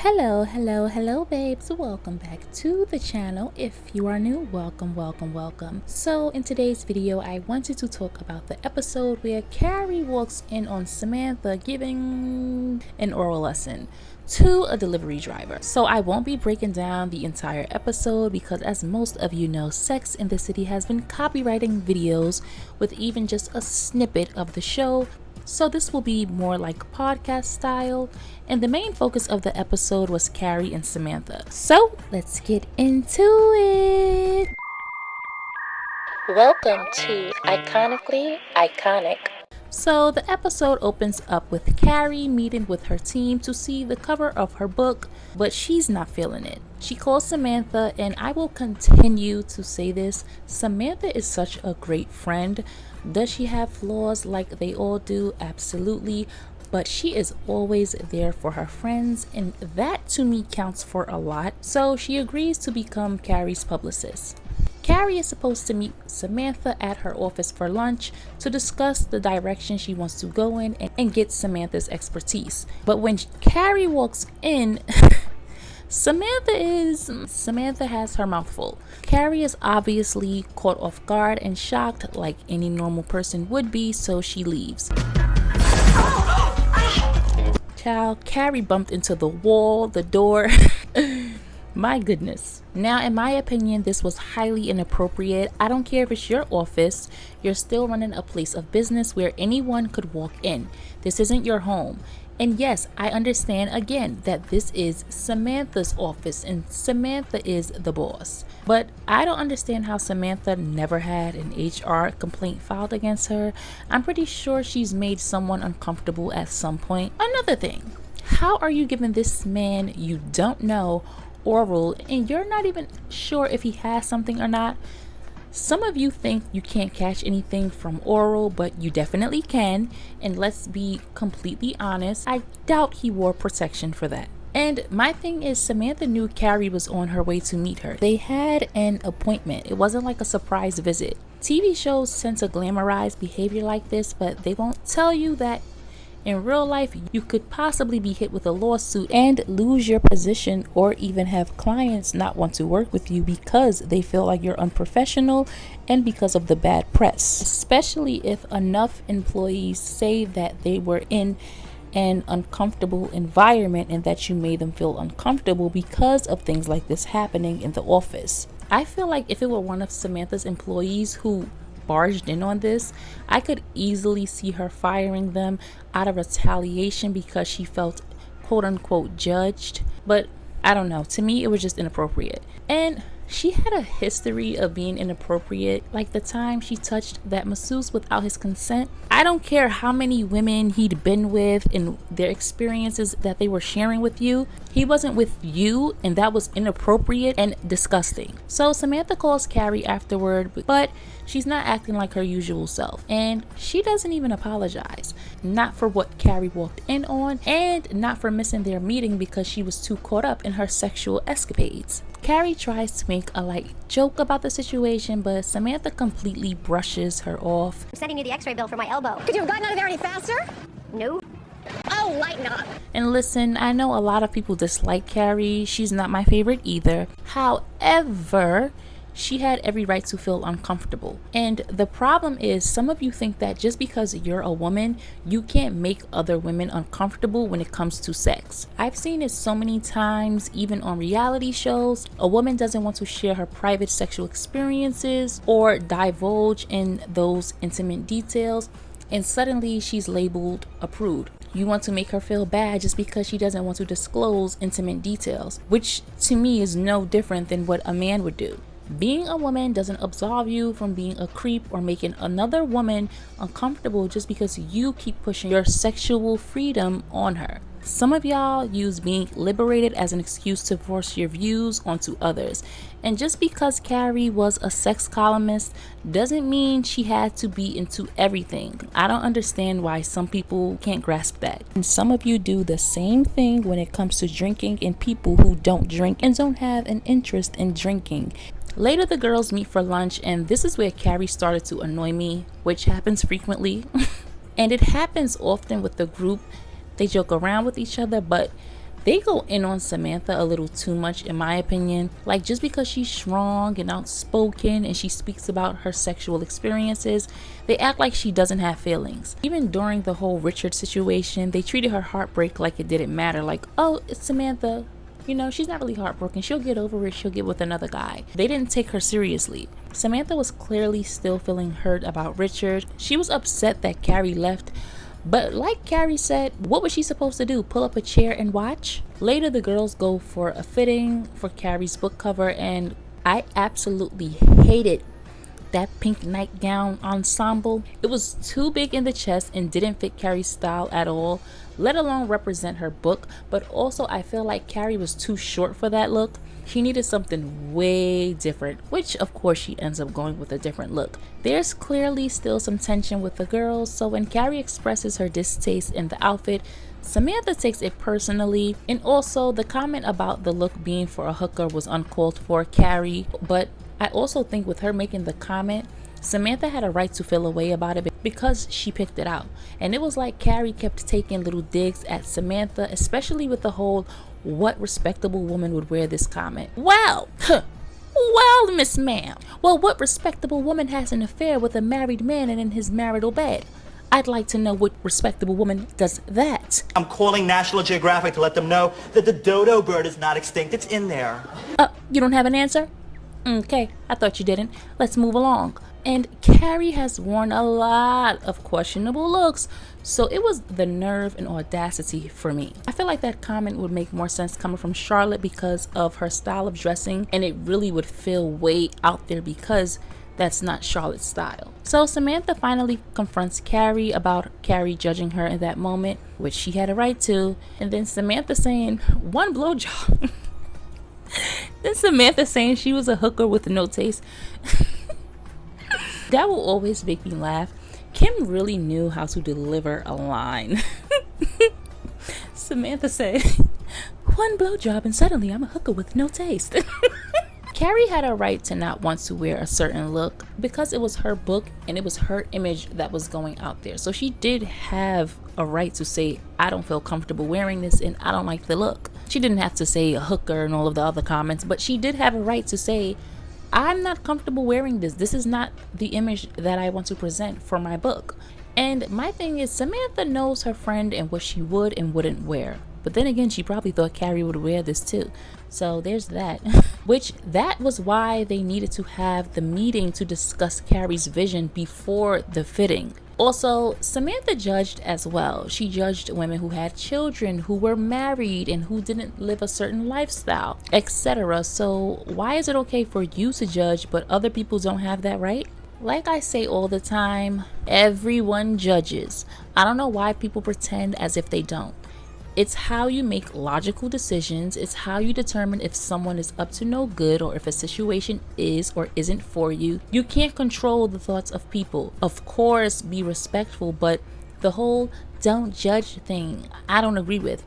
Hello babes, welcome back to the channel. If you are new, welcome. So in today's video I wanted to talk about the episode where Carrie walks in on Samantha giving an oral lesson to a delivery driver. So I won't be breaking down the entire episode because, as most of you know, Sex in the City has been copywriting videos with even just a snippet of the show. So this will be more like podcast style, and the main focus of the episode was Carrie and Samantha. So let's get into it. Welcome to Iconically Iconic. So the episode opens up with Carrie meeting with her team to see the cover of her book, but she's not feeling it. She calls Samantha, and I will continue to say this, Samantha is such a great friend. Does she have flaws like they all do? Absolutely. But she is always there for her friends, and that to me counts for a lot. So she agrees to become Carrie's publicist. Carrie is supposed to meet Samantha at her office for lunch to discuss the direction she wants to go in and get Samantha's expertise. But when Carrie walks in, Samantha has her mouth full. Carrie is obviously caught off guard and shocked like any normal person would be, so she leaves. Child, Carrie bumped into the wall, the door. My goodness. Now, in my opinion, this was highly inappropriate. I don't care if it's your office, you're still running a place of business where anyone could walk in. This isn't your home. And yes, I understand again that this is Samantha's office and Samantha is the boss. But I don't understand how Samantha never had an HR complaint filed against her. I'm pretty sure she's made someone uncomfortable at some point. Another thing, how are you giving this man you don't know oral and you're not even sure if he has something or not? Some of you think you can't catch anything from oral, but you definitely can. And let's be completely honest, I doubt he wore protection for that. And my thing is, Samantha knew Carrie was on her way to meet her. They had an appointment. It wasn't like a surprise visit. TV shows tend to glamorize behavior like this, but they won't tell you that in real life, you could possibly be hit with a lawsuit and lose your position, or even have clients not want to work with you because they feel like you're unprofessional and because of the bad press. Especially if enough employees say that they were in an uncomfortable environment and that you made them feel uncomfortable because of things like this happening in the office. I feel like if it were one of Samantha's employees who barged in on this, I could easily see her firing them out of retaliation because she felt quote unquote judged. But I don't know, to me it was just inappropriate. And she had a history of being inappropriate, like the time she touched that masseuse without his consent. I don't care how many women he'd been with and their experiences that they were sharing with you. He wasn't with you, and that was inappropriate and disgusting. So Samantha calls Carrie afterward, but she's not acting like her usual self. And she doesn't even apologize. Not for what Carrie walked in on, and not for missing their meeting because she was too caught up in her sexual escapades. Carrie tries to make a light joke about the situation, but Samantha completely brushes her off. I'm sending you the x-ray bill for my elbow. Could you have gotten out of there any faster? No. Oh, lighten up. And listen, I know a lot of people dislike Carrie. She's not my favorite either. However, she had every right to feel uncomfortable. And the problem is, some of you think that just because you're a woman, you can't make other women uncomfortable when it comes to sex. I've seen it so many times, even on reality shows. A woman doesn't want to share her private sexual experiences or divulge in those intimate details, and suddenly she's labeled a prude. You want to make her feel bad just because she doesn't want to disclose intimate details, which to me is no different than what a man would do. Being a woman doesn't absolve you from being a creep or making another woman uncomfortable just because you keep pushing your sexual freedom on her. Some of y'all use being liberated as an excuse to force your views onto others. And just because Carrie was a sex columnist doesn't mean she had to be into everything. I don't understand why some people can't grasp that. And some of you do the same thing when it comes to drinking and people who don't drink and don't have an interest in drinking. Later, the girls meet for lunch, and this is where Carrie started to annoy me, which happens frequently. And it happens often with the group. They joke around with each other, but They go in on Samantha a little too much, in my opinion. Like, just because she's strong and outspoken and she speaks about her sexual experiences, they act like she doesn't have feelings. Even during the whole Richard situation, they treated her heartbreak like it didn't matter. Like, oh, it's Samantha. You know, she's not really heartbroken. She'll get over it. She'll get with another guy. They didn't take her seriously. Samantha was clearly still feeling hurt about Richard. She was upset that Carrie left. But like Carrie said, what was she supposed to do? Pull up a chair and watch? Later, the girls go for a fitting for Carrie's book cover, and I absolutely hated that pink nightgown ensemble. It was too big in the chest and didn't fit Carrie's style at all, let alone represent her book. But also, I feel like Carrie was too short for that look. She needed something way different, which of course she ends up going with a different look. There's clearly still some tension with the girls, so when Carrie expresses her distaste in the outfit, Samantha takes it personally. And also, the comment about the look being for a hooker was uncalled for, Carrie. But I also think with her making the comment, Samantha had a right to feel a way about it because she picked it out. And it was like Carrie kept taking little digs at Samantha, especially with the whole "what respectable woman would wear this" comment. Well, Miss Ma'am. Well, what respectable woman has an affair with a married man and in his marital bed? I'd like to know what respectable woman does that. I'm calling National Geographic to let them know that the dodo bird is not extinct. It's in there. You don't have an answer? Okay, I thought you didn't. Let's move along. And Carrie has worn a lot of questionable looks, so it was the nerve and audacity for me. I feel like that comment would make more sense coming from Charlotte because of her style of dressing, and it really would feel way out there because that's not Charlotte's style. So Samantha finally confronts Carrie about Carrie judging her in that moment, which she had a right to, and then Samantha saying, "One blowjob." Then Samantha saying she was a hooker with no taste. That will always make me laugh. Kim really knew how to deliver a line. Samantha said, "One blowjob and suddenly I'm a hooker with no taste." Carrie had a right to not want to wear a certain look because it was her book and it was her image that was going out there. So she did have a right to say, "I don't feel comfortable wearing this and I don't like the look." She didn't have to say a hooker and all of the other comments, but she did have a right to say, "I'm not comfortable wearing this. This is not the image that I want to present for my book." And my thing is, Samantha knows her friend and what she would and wouldn't wear. But then again, she probably thought Carrie would wear this too. So there's that. Which that was why they needed to have the meeting to discuss Carrie's vision before the fitting. Also, Samantha judged as well. She judged women who had children, who were married, and who didn't live a certain lifestyle, etc. So why is it okay for you to judge, but other people don't have that right? Like I say all the time, everyone judges. I don't know why people pretend as if they don't. It's how you make logical decisions. It's how you determine if someone is up to no good or if a situation is or isn't for you. You can't control the thoughts of people. Of course, be respectful, but the whole don't judge thing, I don't agree with.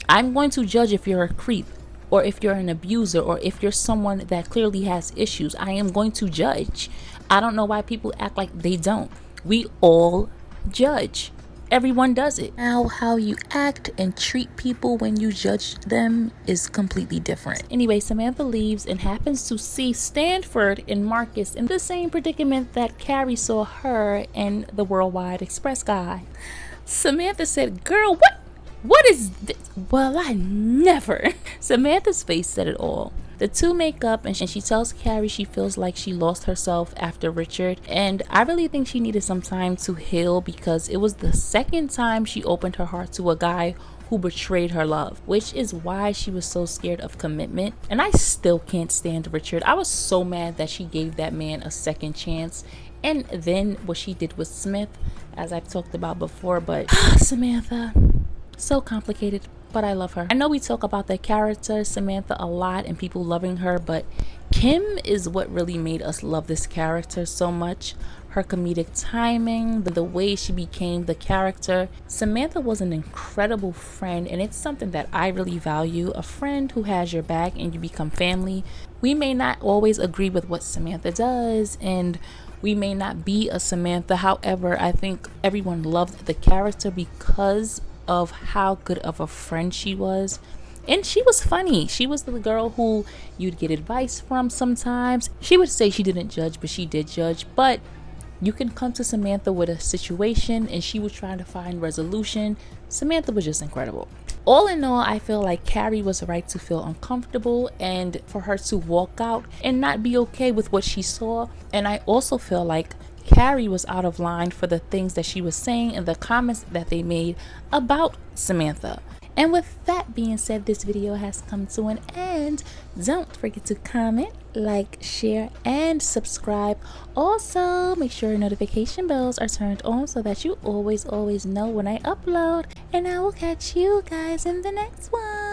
I'm going to judge if you're a creep or if you're an abuser or if you're someone that clearly has issues. I am going to judge. I don't know why people act like they don't. We all judge. Everyone does it. Now, how you act and treat people when you judge them is completely different. Anyway, Samantha leaves and happens to see Stanford and Marcus in the same predicament that Carrie saw her and the Worldwide Express guy. Samantha said, "Girl, what is this?" Well, I never. Samantha's face said it all. The two make up and she tells Carrie she feels like she lost herself after Richard, and I really think she needed some time to heal because it was the second time she opened her heart to a guy who betrayed her love, which is why she was so scared of commitment. And I still can't stand Richard. I was so mad that she gave that man a second chance, and then what she did with Smith, as I've talked about before. But Samantha, so complicated, but I love her. I know we talk about the character Samantha a lot and people loving her, but Kim is what really made us love this character so much. Her comedic timing, the way she became the character. Samantha was an incredible friend, and it's something that I really value. A friend who has your back and you become family. We may not always agree with what Samantha does, and we may not be a Samantha. However, I think everyone loved the character because of how good of a friend she was. And she was funny. She was the girl who you'd get advice from sometimes. She would say she didn't judge, but she did judge. But you can come to Samantha with a situation and she was trying to find resolution. Samantha was just incredible. All in all, I feel like Carrie was right to feel uncomfortable and for her to walk out and not be okay with what she saw. And I also feel like Carrie was out of line for the things that she was saying and the comments that they made about Samantha. And with that being said, this video has come to an end. Don't forget to comment, like, share, and subscribe. Also, make sure your notification bells are turned on so that you always know when I upload. And I will catch you guys in the next one.